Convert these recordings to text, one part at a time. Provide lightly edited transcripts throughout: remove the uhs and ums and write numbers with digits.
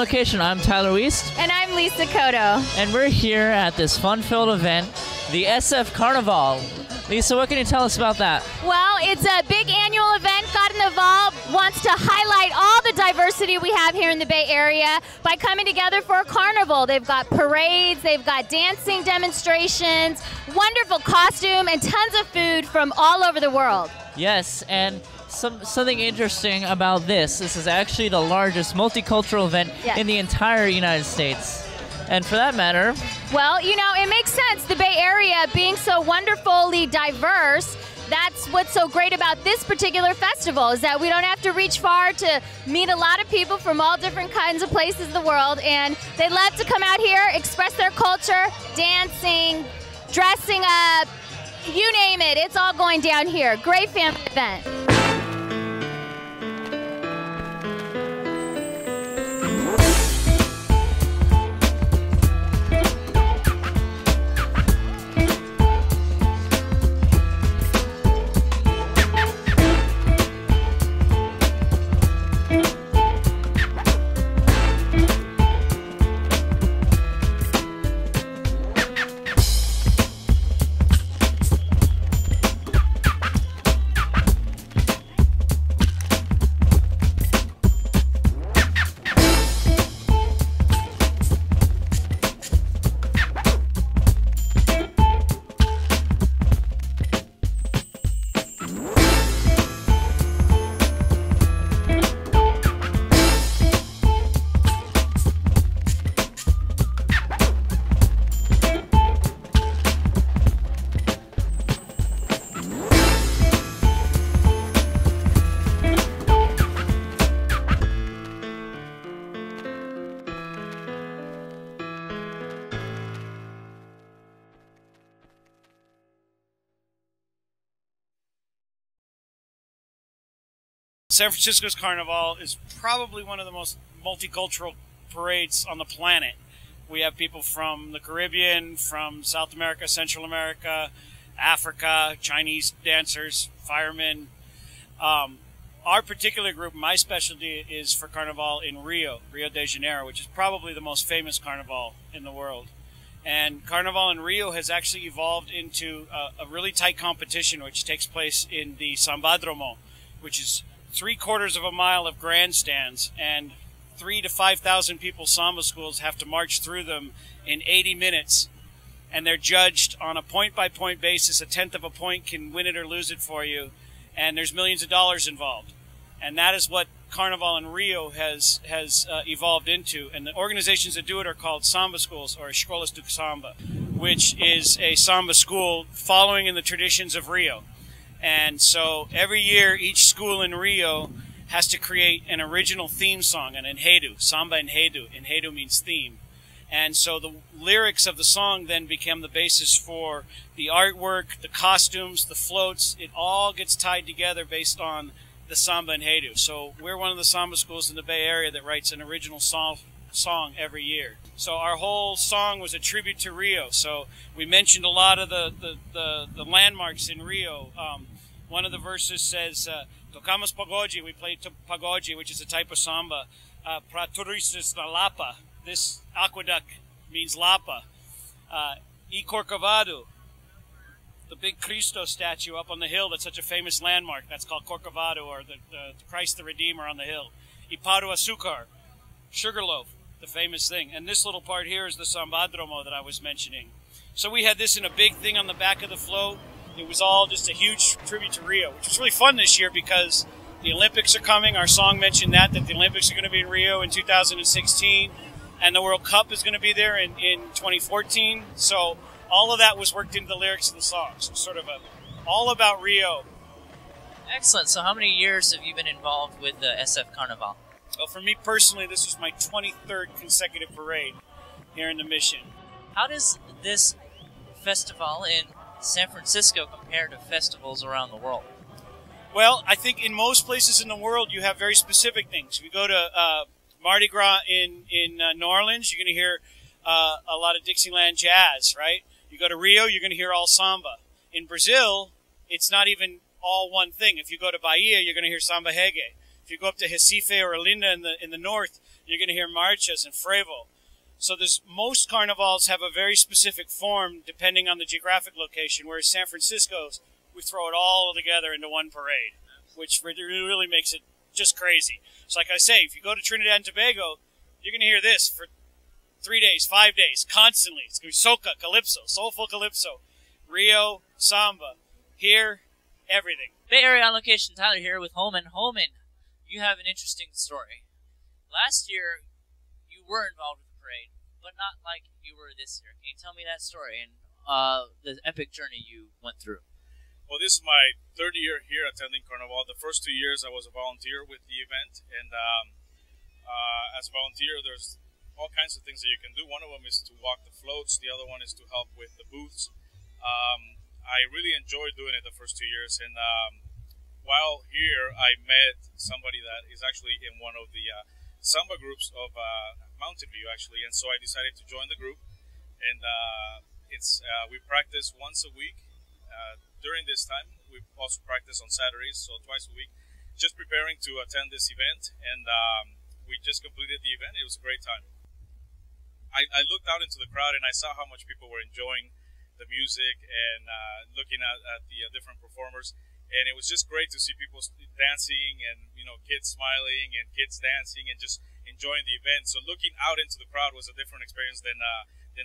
Location. I'm Tyler Wiest. And I'm Lisa Coto. And we're here at this fun-filled event, the SF Carnaval. Lisa, what can you tell us about that? Well, it's a big annual event. CARNAVAL wants to highlight all the diversity we have here in the Bay Area by coming together for a carnival. They've got parades, they've got dancing demonstrations, wonderful costume, and tons of food from all over the world. Yes, and something interesting about this is actually the largest multicultural event in the entire United States. And for that matter, well, you know, it makes sense. The Bay Area being so wonderfully diverse, that's what's so great about this particular festival, is that we don't have to reach far to meet a lot of people from all different kinds of places in the world. And they love to come out here, express their culture, dancing, dressing up, you name it. It's all going down here. Great family event. San Francisco's Carnival is probably one of the most multicultural parades on the planet. We have people from the Caribbean, from South America, Central America, Africa, Chinese dancers, firemen. Our particular group, my specialty, is for Carnival in Rio de Janeiro, which is probably the most famous carnival in the world. And Carnival in Rio has actually evolved into a really tight competition, which takes place in the Sambadromo, which is 3/4 of a mile of grandstands, and 3,000 to 5,000 people samba schools have to march through them in 80 minutes, and they're judged on a point-by-point basis. A tenth of a point can win it or lose it for you, and there's millions of dollars involved. And that is what Carnival in Rio has evolved into. And the organizations that do it are called samba schools, or escolas de samba, which is a samba school following in the traditions of Rio. And so every year, each school in Rio has to create an original theme song, an enredo, samba enredo. Enredo means theme. And so the lyrics of the song then become the basis for the artwork, the costumes, the floats. It all gets tied together based on the samba enredo. So we're one of the samba schools in the Bay Area that writes an original song every year. So our whole song was a tribute to Rio. So we mentioned a lot of the landmarks in Rio. One of the verses says, "Tocamos pagode," we played pagode, which is a type of samba. "Pra turistas na Lapa," this aqueduct means Lapa. "E Corcovado," the big Cristo statue up on the hill that's such a famous landmark, that's called Corcovado, or the Christ the Redeemer on the hill. "E Pau do Açúcar," sugarloaf, the famous thing. And this little part here is the Sambadromo that I was mentioning. So we had this in a big thing on the back of the float. It was all just a huge tribute to Rio, which was really fun this year because the Olympics are coming. Our song mentioned that the Olympics are going to be in Rio in 2016, and the World Cup is going to be there in 2014. So all of that was worked into the lyrics of the song. So sort of all about Rio. Excellent. So how many years have you been involved with the SF Carnival? Well, for me personally, this is my 23rd consecutive parade here in the Mission. How does this festival in San Francisco compare to festivals around the world? Well, I think in most places in the world you have very specific things. If you go to Mardi Gras in New Orleans, you're going to hear a lot of Dixieland jazz, right? You go to Rio, you're going to hear all samba. In Brazil, it's not even all one thing. If you go to Bahia, you're going to hear samba reggae. If you go up to Recife or Olinda in the north, you're going to hear marchas and frevo. So most carnivals have a very specific form depending on the geographic location, whereas San Francisco's, we throw it all together into one parade, which really makes it just crazy. So like I say, if you go to Trinidad and Tobago, you're going to hear this for 3 days, 5 days, constantly. It's going to be soca, calypso, soulful calypso, Rio, samba. Here, everything. Bay Area on location, Tyler here with Holman. Holman, you have an interesting story. Last year, you were involved with the parade, but not like you were this year. Can you tell me that story and the epic journey you went through? Well, this is my third year here attending Carnival. The first 2 years I was a volunteer with the event, and as a volunteer, there's all kinds of things that you can do. One of them is to walk the floats. The other one is to help with the booths. I really enjoyed doing it the first 2 years, and while here, I met somebody that is actually in one of the samba groups of Mountain View, actually, and so I decided to join the group, and we practice once a week. During this time, we also practice on Saturdays, so twice a week, just preparing to attend this event, and we just completed the event. It was a great time. I looked out into the crowd, and I saw how much people were enjoying the music and looking at the different performers, and it was just great to see people dancing and kids smiling and kids dancing and just enjoying the event. So looking out into the crowd was a different experience than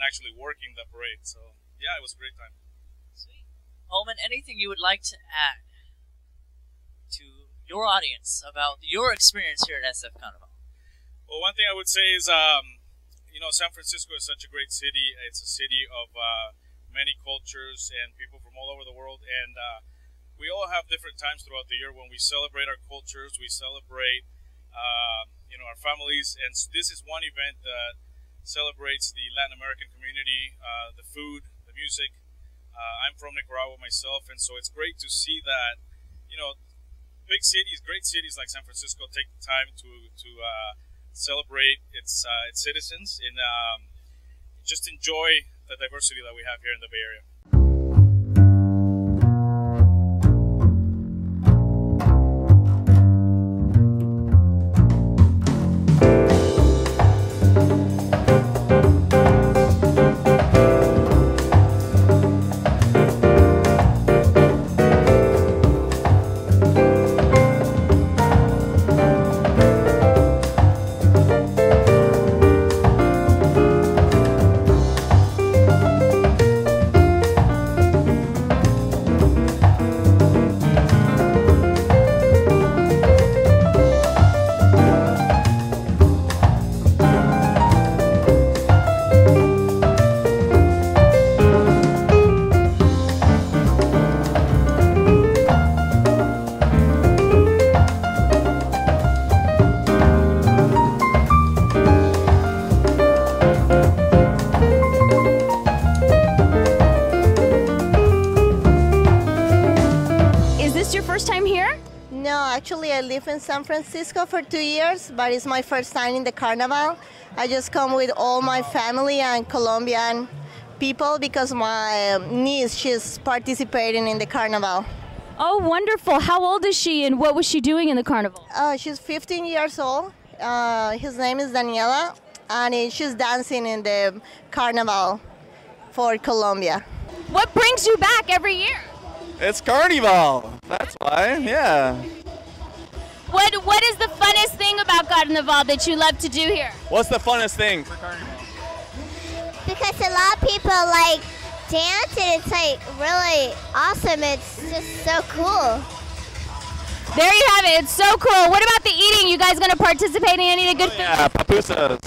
actually working the parade. So yeah, it was a great time. Sweet. Holman, anything you would like to add to your audience about your experience here at SF Carnival? Well, one thing I would say is San Francisco is such a great city. It's a city of many cultures and people from all over the world, and we all have different times throughout the year when we celebrate our cultures, we celebrate our families, and this is one event that celebrates the Latin American community, the food, the music. I'm from Nicaragua myself, and so it's great to see that big cities, great cities like San Francisco take the time to celebrate its citizens and just enjoy the diversity that we have here in the Bay Area. Actually, I live in San Francisco for 2 years, but it's my first time in the carnival. I just come with all my family and Colombian people because my niece, she's participating in the carnival. Oh, wonderful. How old is she and what was she doing in the carnival? She's 15 years old. His name is Daniela, and she's dancing in the carnival for Colombia. What brings you back every year? It's Carnival. That's why, yeah. What is the funnest thing about Carnival that you love to do here? What's the funnest thing for Carnival? Because a lot of people like dance and it's like really awesome. It's just so cool. There you have it. It's so cool. What about the eating? You guys going to participate in any of the good food? Yeah, pupusas.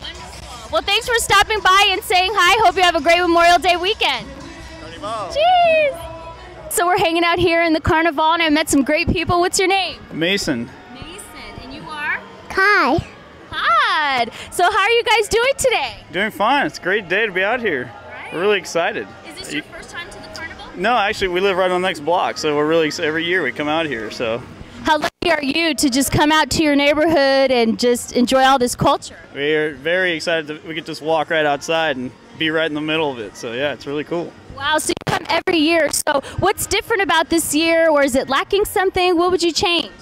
Wonderful. Well, thanks for stopping by and saying hi. Hope you have a great Memorial Day weekend. Carnival. Cheers. So we're hanging out here in the Carnival, and I met some great people. What's your name? Mason. Mason. And you are? Hi. Hi. So how are you guys doing today? Doing fine. It's a great day to be out here. Right. We're really excited. Is this your first time to the Carnival? No, actually, we live right on the next block, so we're really every year we come out here. So. How lucky are you to just come out to your neighborhood and just enjoy all this culture? We're very excited that we could just walk right outside and be right in the middle of it. So yeah, it's really cool. Wow, so you come every year. So what's different about this year, or is it lacking something? What would you change?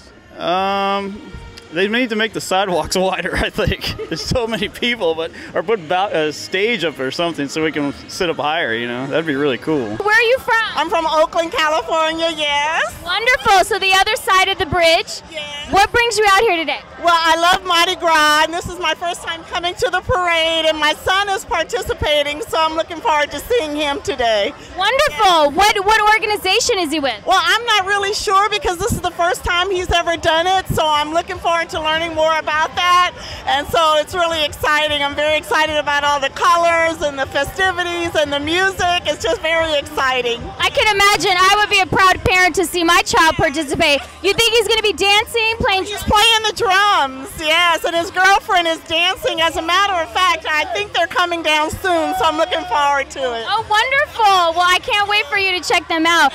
They need to make the sidewalks wider, I think. There's so many people, or put a stage up or something so we can sit up higher, you know? That'd be really cool. Where are you from? I'm from Oakland, California, yes. Wonderful. So the other side of the bridge. Yes. What brings you out here today? Well, I love Mardi Gras, and this is my first time coming to the parade, and my son is participating, so I'm looking forward to seeing him today. Wonderful. What organization is he with? Well, I'm not really sure because this is the first time he's ever done it, so I'm looking forward to learning more about that, and so it's really exciting. I'm very excited about all the colors and the festivities and the music. It's just very exciting. I can imagine. I would be a proud parent to see my child participate. You think he's going to be dancing, playing? He's playing the drums, yes, and his girlfriend is dancing. As a matter of fact, I think they're coming down soon, so I'm looking forward to it. Oh, wonderful. Well, I can't wait for you to check them out.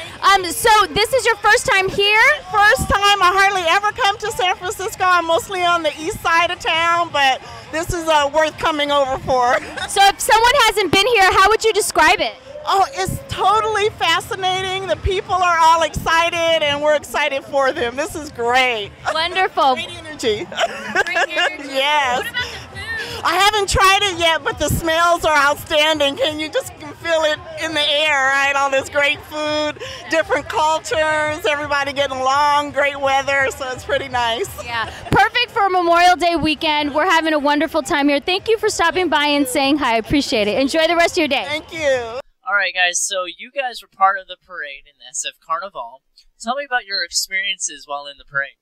So this is your first time here? First time. I hardly ever come to San Francisco. I'm mostly on the east side of town, but this is worth coming over for. So if someone hasn't been here, how would you describe it? Oh, it's totally fascinating. The people are all excited, and we're excited for them. This is great. Wonderful. Great energy. Great energy. Yes. What about the food? I haven't tried it yet, but the smells are outstanding. You just can feel it in the air, right? All this great food, different cultures, everybody getting along, great weather, so it's pretty nice. Yeah, perfect for Memorial Day weekend. We're having a wonderful time here. Thank you for stopping by and saying hi. I appreciate it. Enjoy the rest of your day. Thank you. All right, guys, so you guys were part of the parade in the SF Carnaval. Tell me about your experiences while in the parade.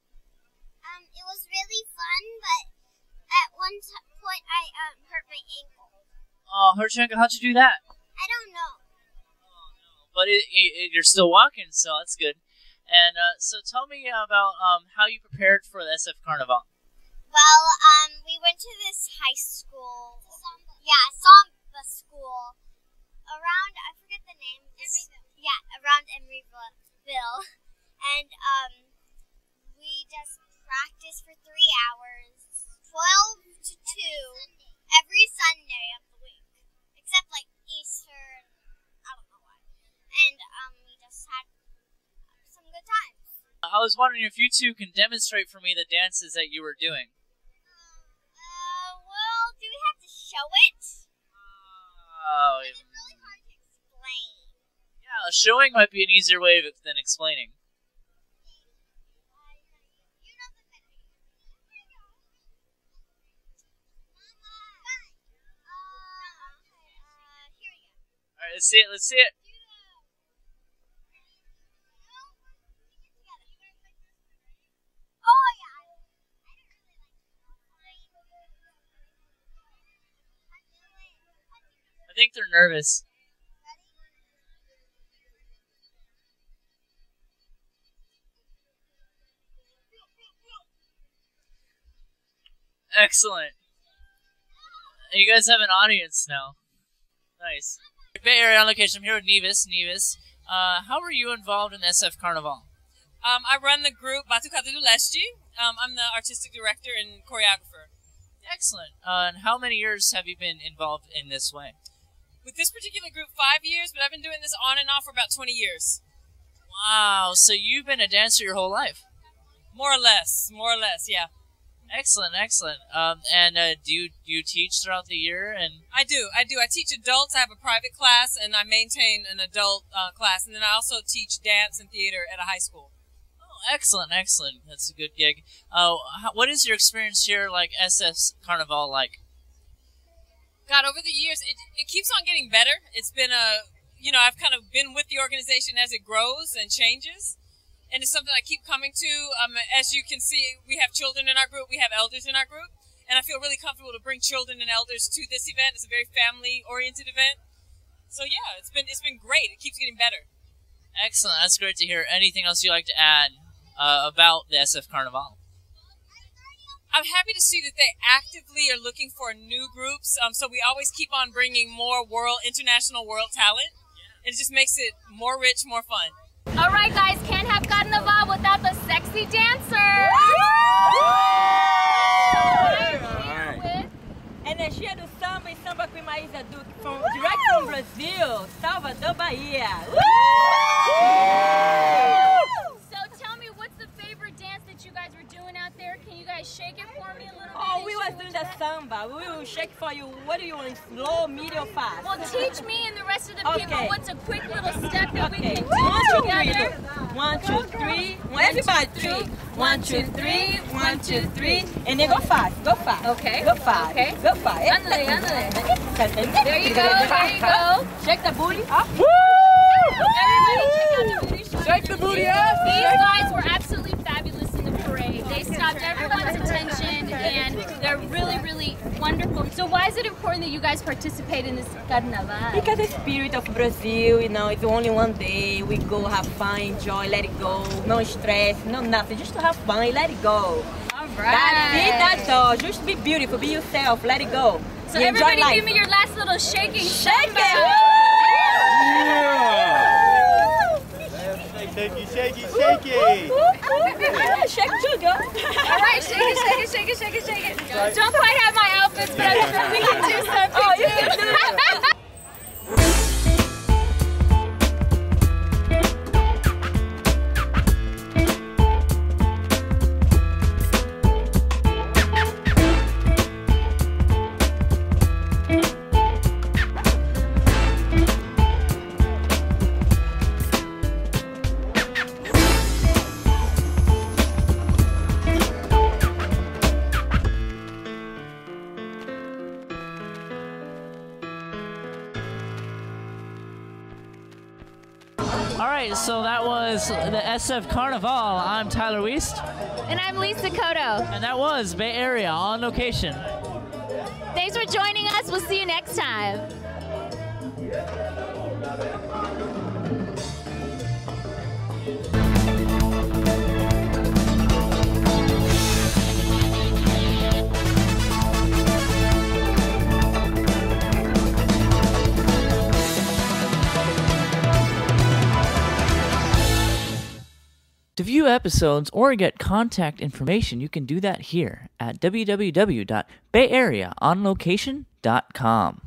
It was really fun, but at one point I hurt my ankle. Oh, hurt your ankle? How'd you do that? I don't know. Oh, no. But you're still walking, so that's good. And so tell me about how you prepared for the SF Carnaval. Well, we went to this high school. Samba school. Around, I forget the name. Emeryville. Yeah, around Emeryville. And we just practiced for 3 hours, 12 to 2, every Sunday of the week, except like Easter, I don't know why. And we just had some good times. I was wondering if you two can demonstrate for me the dances that you were doing. Well, do we have to show it? Oh, it's really hard to explain. Yeah, showing might be an easier way than explaining. You know the video. Here we go. All right, let's see it. Let's see it. Oh, yeah. I think they're nervous. Excellent. You guys have an audience now. Nice. Bay Area on location. I'm here with Nevis. Nevis, how were you involved in the SF Carnaval? I run the group Batucada do Leste. I'm the artistic director and choreographer. Excellent. And how many years have you been involved in this way? With this particular group, 5 years, but I've been doing this on and off for about 20 years. Wow, so you've been a dancer your whole life? More or less, yeah. Excellent, excellent. And do you teach throughout the year? And I do. I teach adults. I have a private class, and I maintain an adult class. And then I also teach dance and theater at a high school. Oh, excellent, excellent. That's a good gig. What is your experience here, like SF Carnaval, like? God, over the years, it keeps on getting better. It's been I've kind of been with the organization as it grows and changes. And it's something I keep coming to. As you can see, we have children in our group. We have elders in our group. And I feel really comfortable to bring children and elders to this event. It's a very family-oriented event. So, yeah, it's been great. It keeps getting better. Excellent. That's great to hear. Anything else you'd like to add about the SF Carnaval? I'm happy to see that they actively are looking for new groups. So we always keep on bringing more international world talent. It just makes it more rich, more fun. All right, guys, can't have Carnaval without the sexy dancer. Energia do samba e samba com Maísa Duque, direct from Brazil, Salvador, Bahia. So tell me, what's the favorite dance that you guys were doing? samba. We will shake for you. What do you want? Slow, medium, fast? Well, teach me and the rest of the people what's a quick little step that we can do 1, 2, 3. 1, 2, 3. Everybody, 3. 1, 2, 3. 1, 2, 3. And then go fast. Go fast. Okay. Go fast. Okay. Go fast. Ándale, ándale. There you go. There you go. Shake the booty. Woo! Everybody check out the booty shorts. Shake the booty up. These guys were absolutely fabulous in the parade. They stopped everyone's attention, and they're really, really wonderful. So why is it important that you guys participate in this carnaval? Because the spirit of Brazil, you know, it's only one day. We go have fun, enjoy, let it go. No stress, no nothing. Just to have fun, let it go. All right. That's all. Just be beautiful, be yourself, let it go. So You enjoy everybody life. give me your last little shaking Shake samba. it! Shaky, shaky, shaky. Shake too, girl. All right, shake it, shake it, shake it, shake it, shake it. Don't quite have my outfits, but I'm sure we can do something. Oh, you can do it. All right, so that was the SF Carnival. I'm Tyler Wiest. And I'm Lisa Coto. And that was Bay Area on location. Thanks for joining us. We'll see you next time. To view episodes or get contact information, you can do that here at www.bayareaonlocation.com.